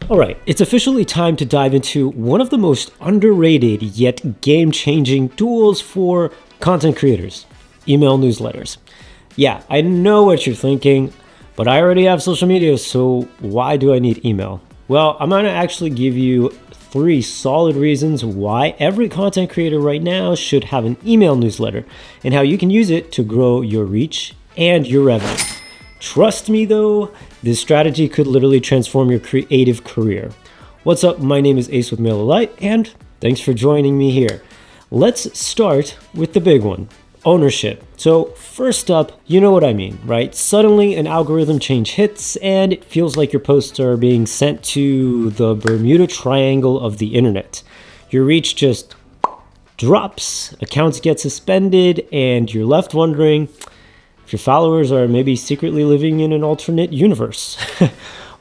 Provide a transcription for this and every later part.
All right, it's officially time to dive into one of the most underrated yet game-changing tools for content creators, email newsletters. Yeah, I know what you're thinking, but I already have social media, so why do I need email? Well, I'm gonna actually give you 3 solid reasons why every content creator right now should have an email newsletter and how you can use it to grow your reach and your revenue. Trust me though, this strategy could literally transform your creative career. What's up? My name is Ace with MailerLite, and thanks for joining me here. Let's start with the big one, ownership. So first up, you know what I mean, right? Suddenly an algorithm change hits and it feels like your posts are being sent to the Bermuda Triangle of the internet. Your reach just drops, accounts get suspended, and you're left wondering if your followers are maybe secretly living in an alternate universe.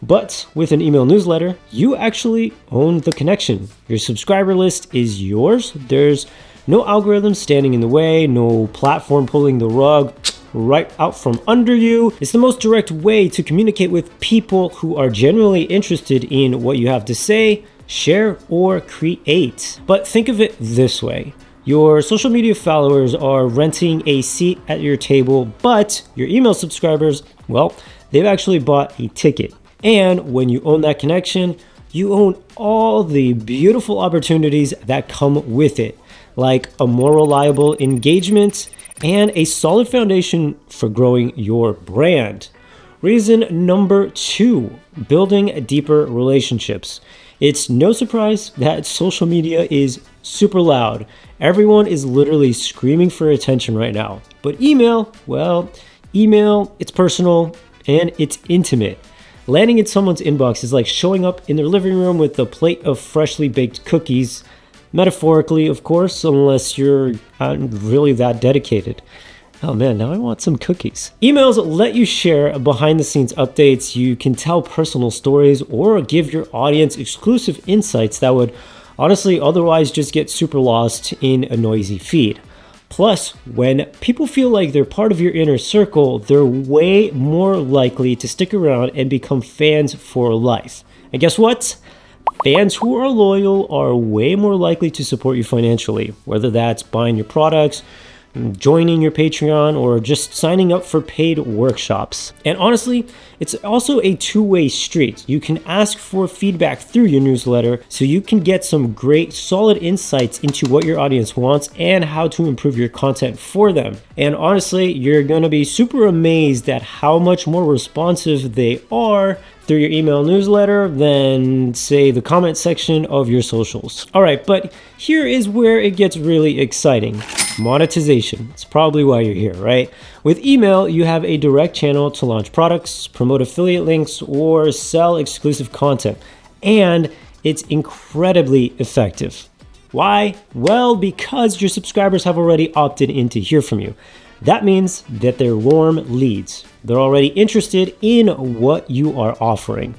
But with an email newsletter, you actually own the connection. Your subscriber list is yours. There's no algorithm standing in the way, no platform pulling the rug right out from under you. It's the most direct way to communicate with people who are genuinely interested in what you have to say, share, or create. But think of it this way. Your social media followers are renting a seat at your table, but your email subscribers, well, they've actually bought a ticket. And when you own that connection, you own all the beautiful opportunities that come with it, like a more reliable engagement and a solid foundation for growing your brand. Reason number 2, building deeper relationships. It's no surprise that social media is super loud. Everyone is literally screaming for attention right now. But email, well, it's personal and it's intimate. Landing in someone's inbox is like showing up in their living room with a plate of freshly baked cookies. Metaphorically, of course, unless you're really that dedicated. Oh man, now I want some cookies. Emails let you share behind the scenes updates. You can tell personal stories or give your audience exclusive insights that would honestly otherwise just get super lost in a noisy feed. Plus, when people feel like they're part of your inner circle, they're way more likely to stick around and become fans for life. And guess what? Fans who are loyal are way more likely to support you financially, whether that's buying your products, joining your Patreon, or just signing up for paid workshops. And honestly, it's also a two-way street. You can ask for feedback through your newsletter so you can get some great solid insights into what your audience wants and how to improve your content for them. And honestly, you're gonna be super amazed at how much more responsive they are through your email newsletter than, say, the comment section of your socials. All right, but here is where it gets really exciting. Monetization. It's probably why you're here, right? With email, you have a direct channel to launch products, promote affiliate links, or sell exclusive content. And it's incredibly effective. Why? Well, because your subscribers have already opted in to hear from you. That means that they're warm leads. They're already interested in what you are offering.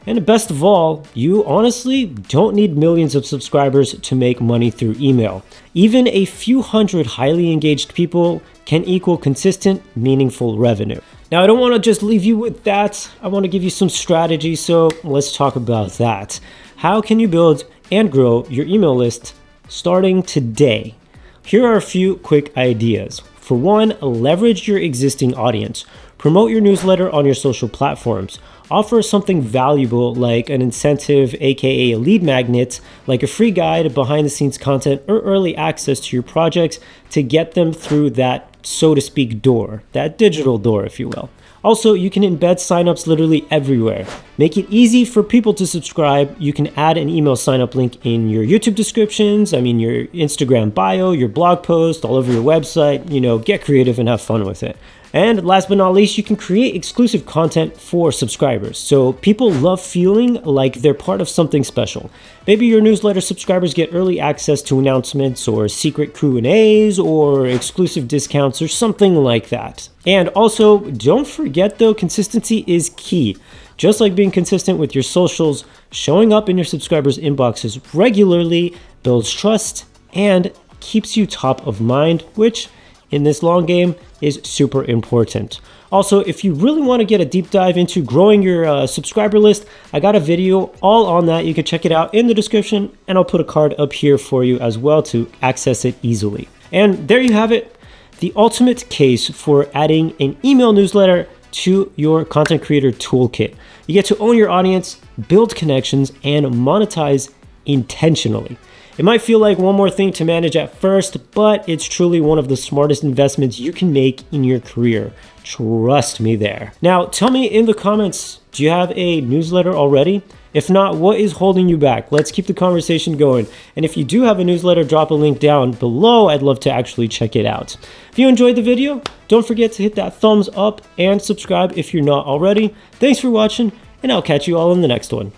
And best of all, you honestly don't need millions of subscribers to make money through email. Even a few hundred highly engaged people can equal consistent, meaningful revenue. Now, I don't want to just leave you with that. I want to give you some strategy, so let's talk about that. How can you build and grow your email list starting today? Here are a few quick ideas. For one, leverage your existing audience. Promote your newsletter on your social platforms. Offer something valuable like an incentive, aka a lead magnet, like a free guide, behind the scenes content, or early access to your projects to get them through that, so to speak, door, that digital door, if you will. Also, you can embed signups literally everywhere. Make it easy for people to subscribe. You can add an email signup link in your YouTube descriptions, your Instagram bio, your blog post, all over your website. Get creative and have fun with it. And last but not least, you can create exclusive content for subscribers. So people love feeling like they're part of something special. Maybe your newsletter subscribers get early access to announcements or secret Q&As or exclusive discounts or something like that. And also, don't forget though, consistency is key. Just like being consistent with your socials, showing up in your subscribers' inboxes regularly builds trust and keeps you top of mind, which in this long game is super important. Also, if you really want to get a deep dive into growing your subscriber list, I got a video all on that. You can check it out in the description, and I'll put a card up here for you as well to access it easily. And there you have it, the ultimate case for adding an email newsletter to your content creator toolkit. You get to own your audience, build connections, and monetize intentionally. It might feel like one more thing to manage at first, but it's truly one of the smartest investments you can make in your career. Trust me there. Now, tell me in the comments, do you have a newsletter already? If not, what is holding you back? Let's keep the conversation going. And if you do have a newsletter, drop a link down below. I'd love to actually check it out. If you enjoyed the video, don't forget to hit that thumbs up and subscribe if you're not already. Thanks for watching, and I'll catch you all in the next one.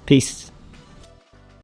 Peace.